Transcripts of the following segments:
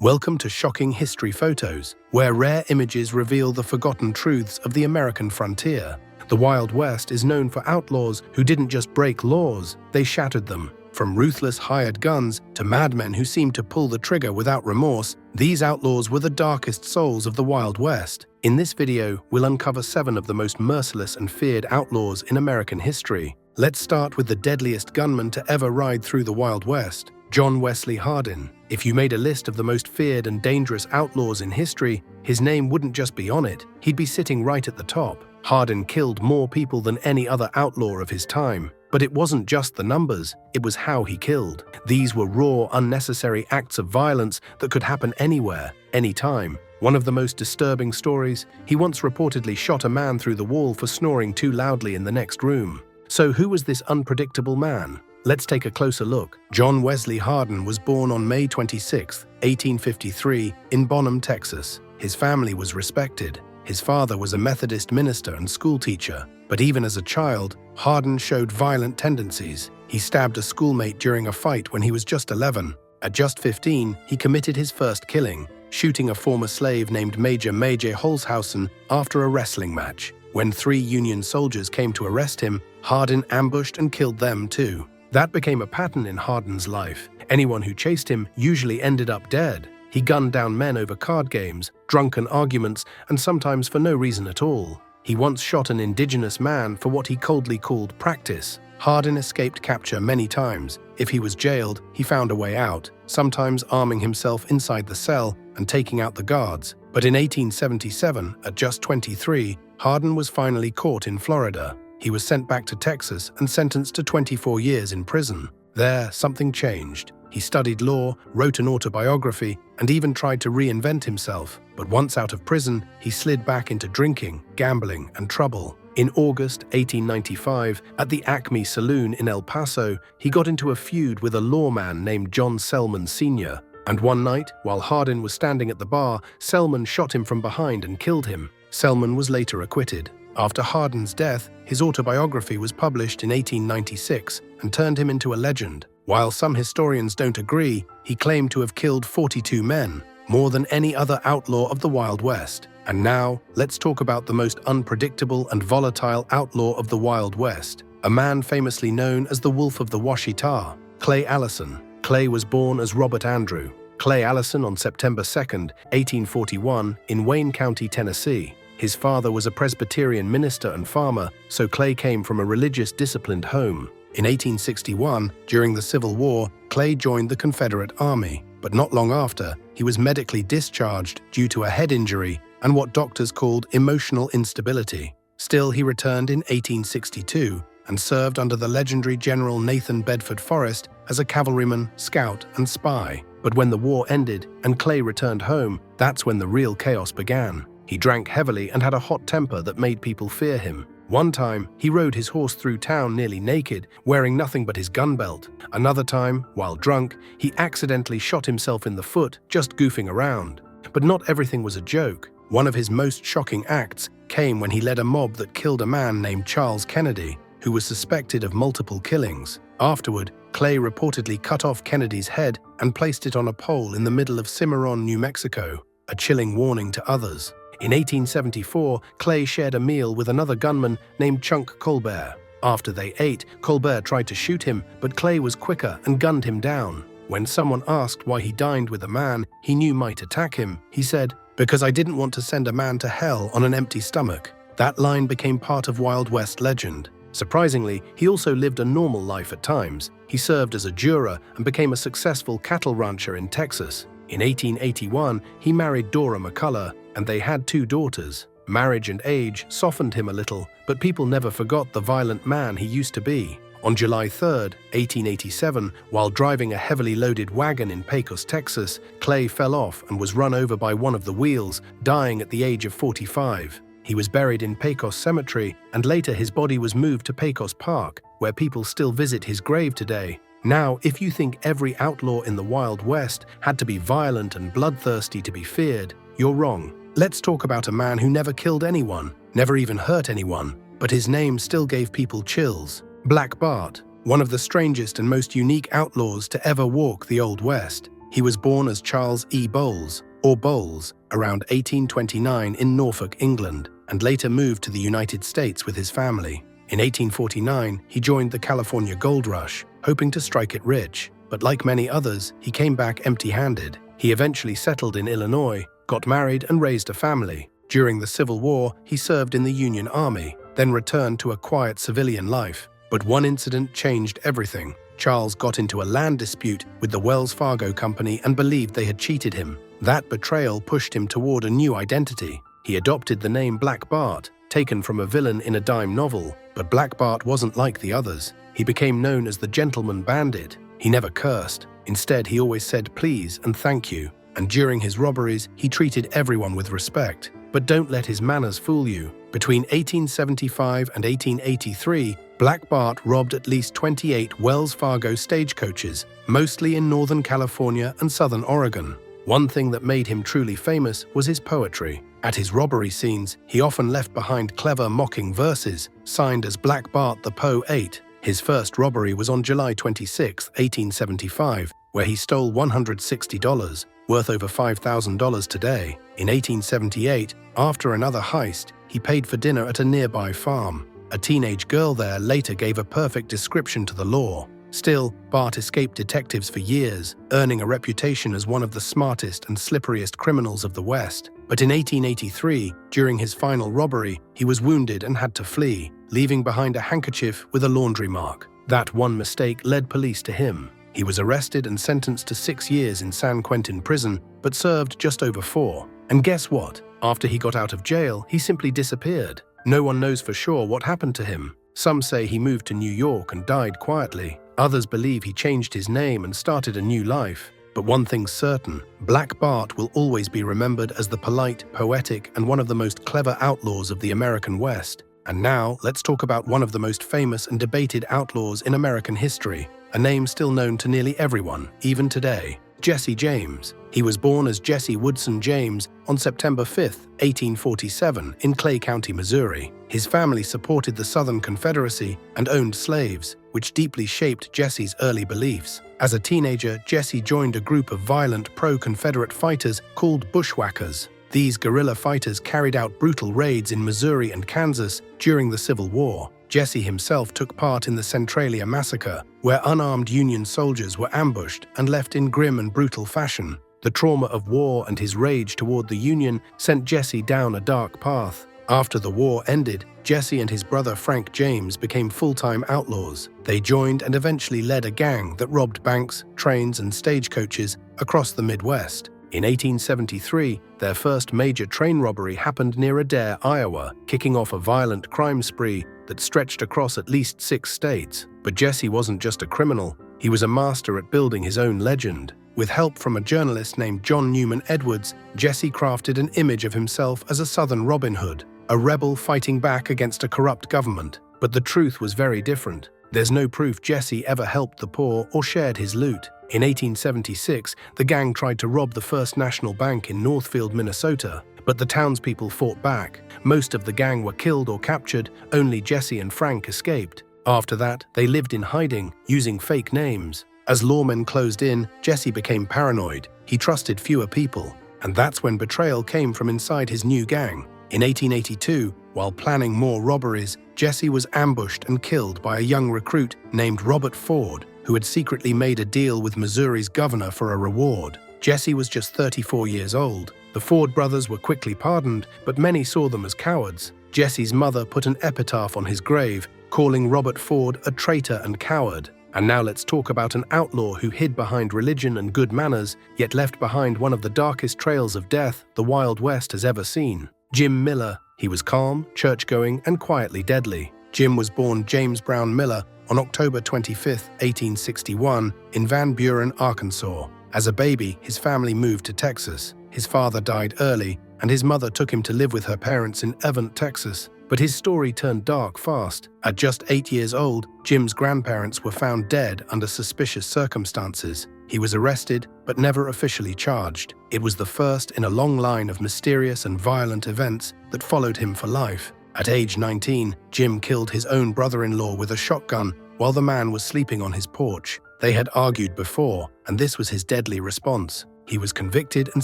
Welcome to Shocking History Photos, where rare images reveal the forgotten truths of the American frontier. The Wild West is known for outlaws who didn't just break laws, they shattered them. From ruthless hired guns to madmen who seemed to pull the trigger without remorse, these outlaws were the darkest souls of the Wild West. In this video, we'll uncover 7 of the most merciless and feared outlaws in American history. Let's start with the deadliest gunman to ever ride through the Wild West, John Wesley Hardin. If you made a list of the most feared and dangerous outlaws in history, his name wouldn't just be on it, he'd be sitting right at the top. Hardin killed more people than any other outlaw of his time. But it wasn't just the numbers, it was how he killed. These were raw, unnecessary acts of violence that could happen anywhere, anytime. One of the most disturbing stories, he once reportedly shot a man through the wall for snoring too loudly in the next room. So who was this unpredictable man? Let's take a closer look. John Wesley Hardin was born on May 26, 1853, in Bonham, Texas. His family was respected. His father was a Methodist minister and schoolteacher. But even as a child, Hardin showed violent tendencies. He stabbed a schoolmate during a fight when he was just 11. At just 15, he committed his first killing, shooting a former slave named Major Holzhausen after a wrestling match. When 3 Union soldiers came to arrest him, Hardin ambushed and killed them too. That became a pattern in Hardin's life. Anyone who chased him usually ended up dead. He gunned down men over card games, drunken arguments, and sometimes for no reason at all. He once shot an indigenous man for what he coldly called practice. Hardin escaped capture many times. If he was jailed, he found a way out, sometimes arming himself inside the cell and taking out the guards. But in 1877, at just 23, Hardin was finally caught in Florida. He was sent back to Texas and sentenced to 24 years in prison. There, something changed. He studied law, wrote an autobiography, and even tried to reinvent himself. But once out of prison, he slid back into drinking, gambling, and trouble. In August 1895, at the Acme Saloon in El Paso, he got into a feud with a lawman named John Selman Sr. And one night, while Hardin was standing at the bar, Selman shot him from behind and killed him. Selman was later acquitted. After Hardin's death, his autobiography was published in 1896 and turned him into a legend. While some historians don't agree, he claimed to have killed 42 men, more than any other outlaw of the Wild West. And now, let's talk about the most unpredictable and volatile outlaw of the Wild West, a man famously known as the Wolf of the Washita, Clay Allison. Clay was born as Robert Andrew Clay Allison on September 2, 1841, in Wayne County, Tennessee. His father was a Presbyterian minister and farmer, so Clay came from a religious, disciplined home. In 1861, during the Civil War, Clay joined the Confederate Army, but not long after, he was medically discharged due to a head injury and what doctors called emotional instability. Still, he returned in 1862 and served under the legendary General Nathan Bedford Forrest as a cavalryman, scout, and spy. But when the war ended and Clay returned home, that's when the real chaos began. He drank heavily and had a hot temper that made people fear him. One time, he rode his horse through town nearly naked, wearing nothing but his gun belt. Another time, while drunk, he accidentally shot himself in the foot, just goofing around. But not everything was a joke. One of his most shocking acts came when he led a mob that killed a man named Charles Kennedy, who was suspected of multiple killings. Afterward, Clay reportedly cut off Kennedy's head and placed it on a pole in the middle of Cimarron, New Mexico, a chilling warning to others. In 1874, Clay shared a meal with another gunman named Chunk Colbert. After they ate, Colbert tried to shoot him, but Clay was quicker and gunned him down. When someone asked why he dined with a man he knew might attack him, he said, "Because I didn't want to send a man to hell on an empty stomach." That line became part of Wild West legend. Surprisingly, he also lived a normal life at times. He served as a juror and became a successful cattle rancher in Texas. In 1881, he married Dora McCullough, and they had 2 daughters. Marriage and age softened him a little, but people never forgot the violent man he used to be. On July 3, 1887, while driving a heavily loaded wagon in Pecos, Texas, Clay fell off and was run over by one of the wheels, dying at the age of 45. He was buried in Pecos Cemetery, and later his body was moved to Pecos Park, where people still visit his grave today. Now, if you think every outlaw in the Wild West had to be violent and bloodthirsty to be feared, you're wrong. Let's talk about a man who never killed anyone, never even hurt anyone, but his name still gave people chills. Black Bart, one of the strangest and most unique outlaws to ever walk the Old West. He was born as Charles E. Bowles, or Bowles, around 1829 in Norfolk, England, and later moved to the United States with his family. In 1849, he joined the California Gold Rush, hoping to strike it rich. But like many others, he came back empty-handed. He eventually settled in Illinois, got married and raised a family. During the Civil War, he served in the Union Army, then returned to a quiet civilian life. But one incident changed everything. Charles got into a land dispute with the Wells Fargo Company and believed they had cheated him. That betrayal pushed him toward a new identity. He adopted the name Black Bart, taken from a villain in a dime novel. But Black Bart wasn't like the others. He became known as the Gentleman Bandit. He never cursed. Instead, he always said please and thank you. And during his robberies, he treated everyone with respect. But don't let his manners fool you. Between 1875 and 1883, Black Bart robbed at least 28 Wells Fargo stagecoaches, mostly in Northern California and Southern Oregon. One thing that made him truly famous was his poetry. At his robbery scenes, he often left behind clever mocking verses, signed as Black Bart the Poet. His first robbery was on July 26, 1875, where he stole $160, worth over $5,000 today. In 1878, after another heist, he paid for dinner at a nearby farm. A teenage girl there later gave a perfect description to the law. Still, Bart escaped detectives for years, earning a reputation as one of the smartest and slipperiest criminals of the West. But in 1883, during his final robbery, he was wounded and had to flee, leaving behind a handkerchief with a laundry mark. That one mistake led police to him. He was arrested and sentenced to 6 years in San Quentin prison, but served just over 4. And guess what? After he got out of jail, he simply disappeared. No one knows for sure what happened to him. Some say he moved to New York and died quietly. Others believe he changed his name and started a new life. But one thing's certain, Black Bart will always be remembered as the polite, poetic, and one of the most clever outlaws of the American West. And now, let's talk about one of the most famous and debated outlaws in American history, a name still known to nearly everyone, even today, Jesse James. He was born as Jesse Woodson James on September 5, 1847, in Clay County, Missouri. His family supported the Southern Confederacy and owned slaves, which deeply shaped Jesse's early beliefs. As a teenager, Jesse joined a group of violent pro-Confederate fighters called bushwhackers. These guerrilla fighters carried out brutal raids in Missouri and Kansas during the Civil War. Jesse himself took part in the Centralia Massacre, where unarmed Union soldiers were ambushed and left in grim and brutal fashion. The trauma of war and his rage toward the Union sent Jesse down a dark path. After the war ended, Jesse and his brother Frank James became full-time outlaws. They joined and eventually led a gang that robbed banks, trains, and stagecoaches across the Midwest. In 1873, their first major train robbery happened near Adair, Iowa, kicking off a violent crime spree that stretched across at least 6 states. But Jesse wasn't just a criminal. He was a master at building his own legend. With help from a journalist named John Newman Edwards, Jesse crafted an image of himself as a Southern Robin Hood, a rebel fighting back against a corrupt government. But the truth was very different. There's no proof Jesse ever helped the poor or shared his loot. In 1876, the gang tried to rob the First National Bank in Northfield, Minnesota, but the townspeople fought back. Most of the gang were killed or captured, only Jesse and Frank escaped. After that, they lived in hiding, using fake names. As lawmen closed in, Jesse became paranoid. He trusted fewer people, and that's when betrayal came from inside his new gang. In 1882, while planning more robberies, Jesse was ambushed and killed by a young recruit named Robert Ford, who had secretly made a deal with Missouri's governor for a reward. Jesse was just 34 years old. The Ford brothers were quickly pardoned, but many saw them as cowards. Jesse's mother put an epitaph on his grave, calling Robert Ford a traitor and coward. And now let's talk about an outlaw who hid behind religion and good manners, yet left behind one of the darkest trails of death the Wild West has ever seen. Jim Miller. He was calm, church-going, and quietly deadly. Jim was born James Brown Miller on October 25, 1861, in Van Buren, Arkansas. As a baby, his family moved to Texas. His father died early, and his mother took him to live with her parents in Evant, Texas. But his story turned dark fast. At just 8 years old, Jim's grandparents were found dead under suspicious circumstances. He was arrested, but never officially charged. It was the first in a long line of mysterious and violent events that followed him for life. At age 19, Jim killed his own brother-in-law with a shotgun while the man was sleeping on his porch. They had argued before, and this was his deadly response. He was convicted and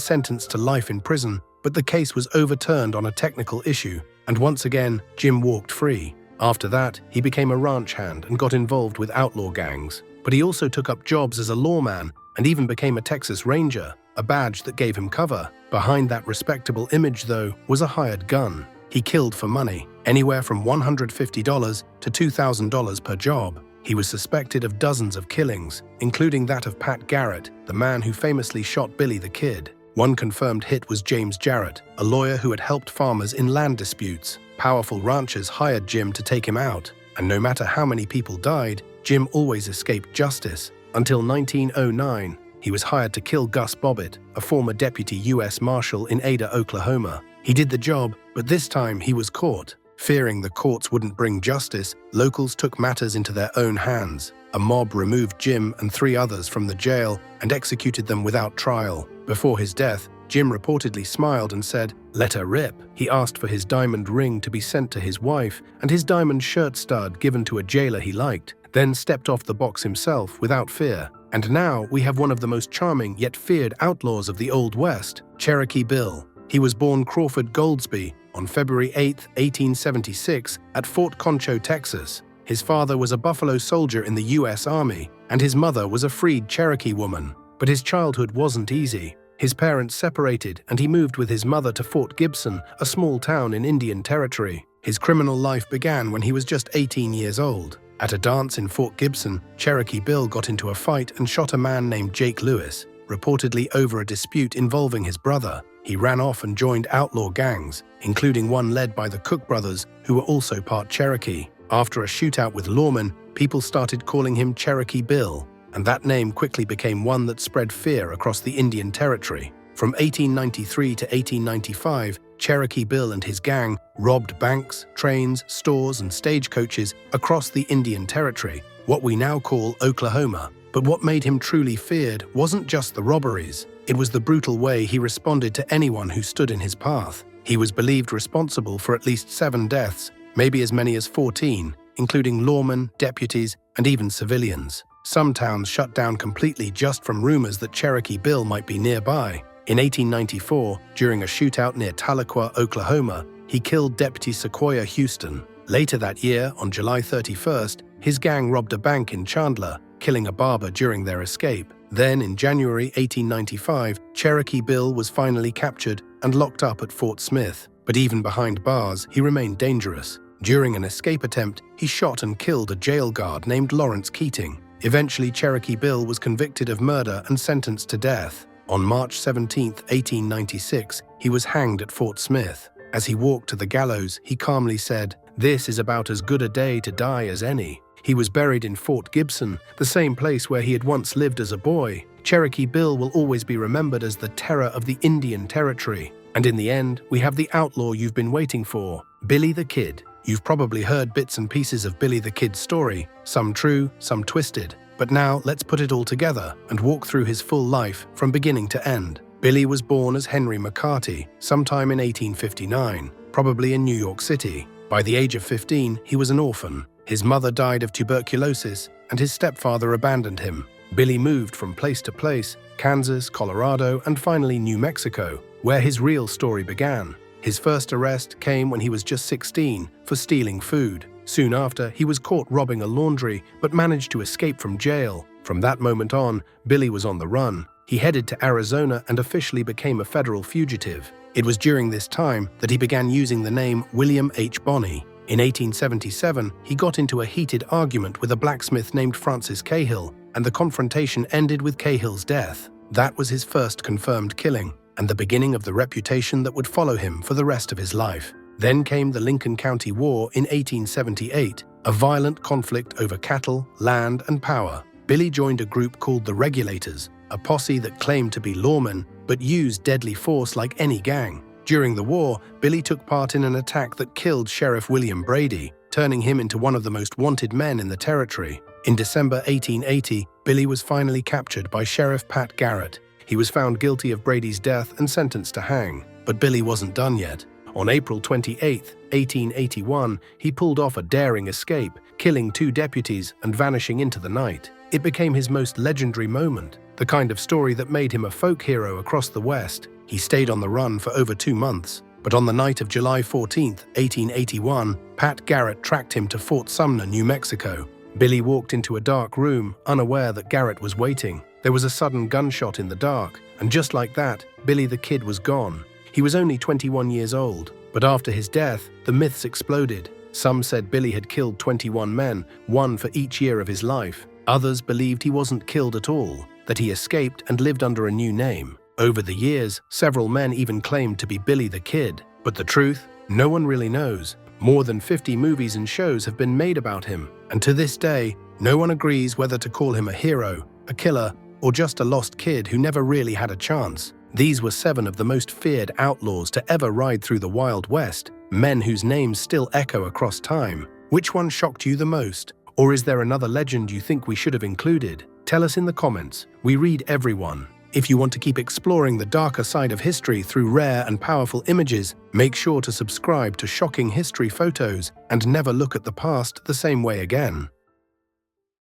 sentenced to life in prison, but the case was overturned on a technical issue, and once again, Jim walked free. After that, he became a ranch hand and got involved with outlaw gangs. But he also took up jobs as a lawman and even became a Texas Ranger, a badge that gave him cover. Behind that respectable image, though, was a hired gun. He killed for money, anywhere from $150 to $2,000 per job. He was suspected of dozens of killings, including that of Pat Garrett, the man who famously shot Billy the Kid. One confirmed hit was James Jarrett, a lawyer who had helped farmers in land disputes. Powerful ranchers hired Jim to take him out, and no matter how many people died, Jim always escaped justice. Until 1909, he was hired to kill Gus Bobbitt, a former deputy U.S. Marshal in Ada, Oklahoma. He did the job, but this time he was caught. Fearing the courts wouldn't bring justice, locals took matters into their own hands. A mob removed Jim and 3 others from the jail and executed them without trial. Before his death, Jim reportedly smiled and said, "Let her rip." He asked for his diamond ring to be sent to his wife and his diamond shirt stud given to a jailer he liked, then stepped off the box himself without fear. And now we have one of the most charming yet feared outlaws of the Old West, Cherokee Bill. He was born Crawford Goldsby on February 8, 1876, at Fort Concho, Texas. His father was a Buffalo soldier in the U.S. Army, and his mother was a freed Cherokee woman. But his childhood wasn't easy. His parents separated, and he moved with his mother to Fort Gibson, a small town in Indian Territory. His criminal life began when he was just 18 years old. At a dance in Fort Gibson, Cherokee Bill got into a fight and shot a man named Jake Lewis, reportedly over a dispute involving his brother. He ran off and joined outlaw gangs, including one led by the Cook brothers, who were also part Cherokee. After a shootout with lawmen, people started calling him Cherokee Bill, and that name quickly became one that spread fear across the Indian Territory. From 1893 to 1895, Cherokee Bill and his gang robbed banks, trains, stores, and stagecoaches across the Indian Territory, what we now call Oklahoma. But what made him truly feared wasn't just the robberies. It was the brutal way he responded to anyone who stood in his path. He was believed responsible for at least 7 deaths, maybe as many as 14, including lawmen, deputies, and even civilians. Some towns shut down completely just from rumors that Cherokee Bill might be nearby. In 1894, during a shootout near Tahlequah, Oklahoma, he killed Deputy Sequoia Houston. Later that year, on July 31st, his gang robbed a bank in Chandler, killing a barber during their escape. Then, in January 1895, Cherokee Bill was finally captured and locked up at Fort Smith. But even behind bars, he remained dangerous. During an escape attempt, he shot and killed a jail guard named Lawrence Keating. Eventually, Cherokee Bill was convicted of murder and sentenced to death. On March 17, 1896, he was hanged at Fort Smith. As he walked to the gallows, he calmly said, "This is about as good a day to die as any." He was buried in Fort Gibson, the same place where he had once lived as a boy. Cherokee Bill will always be remembered as the terror of the Indian Territory. And in the end, we have the outlaw you've been waiting for, Billy the Kid. You've probably heard bits and pieces of Billy the Kid's story, some true, some twisted. But now let's put it all together and walk through his full life from beginning to end. Billy was born as Henry McCarty sometime in 1859, probably in New York City. By the age of 15, he was an orphan. His mother died of tuberculosis, and his stepfather abandoned him. Billy moved from place to place, Kansas, Colorado, and finally New Mexico, where his real story began. His first arrest came when he was just 16 for stealing food. Soon after, he was caught robbing a laundry, but managed to escape from jail. From that moment on, Billy was on the run. He headed to Arizona and officially became a federal fugitive. It was during this time that he began using the name William H. Bonney. In 1877, he got into a heated argument with a blacksmith named Francis Cahill, and the confrontation ended with Cahill's death. That was his first confirmed killing, and the beginning of the reputation that would follow him for the rest of his life. Then came the Lincoln County War in 1878, a violent conflict over cattle, land, and power. Billy joined a group called the Regulators, a posse that claimed to be lawmen but used deadly force like any gang. During the war, Billy took part in an attack that killed Sheriff William Brady, turning him into one of the most wanted men in the territory. In December 1880, Billy was finally captured by Sheriff Pat Garrett. He was found guilty of Brady's death and sentenced to hang. But Billy wasn't done yet. On April 28, 1881, he pulled off a daring escape, killing 2 deputies and vanishing into the night. It became his most legendary moment, the kind of story that made him a folk hero across the West. He stayed on the run for over 2 months, but on the night of July 14, 1881, Pat Garrett tracked him to Fort Sumner, New Mexico. Billy walked into a dark room, unaware that Garrett was waiting. There was a sudden gunshot in the dark, and just like that, Billy the Kid was gone. He was only 21 years old, but after his death, the myths exploded. Some said Billy had killed 21 men, one for each year of his life. Others believed he wasn't killed at all, that he escaped and lived under a new name. Over the years, several men even claimed to be Billy the Kid. But the truth? No one really knows. More than 50 movies and shows have been made about him, and to this day, no one agrees whether to call him a hero, a killer, or just a lost kid who never really had a chance. These were 7 of the most feared outlaws to ever ride through the Wild West, men whose names still echo across time. Which one shocked you the most? Or is there another legend you think we should have included? Tell us in the comments. We read everyone. If you want to keep exploring the darker side of history through rare and powerful images, make sure to subscribe to Shocking History Photos and never look at the past the same way again.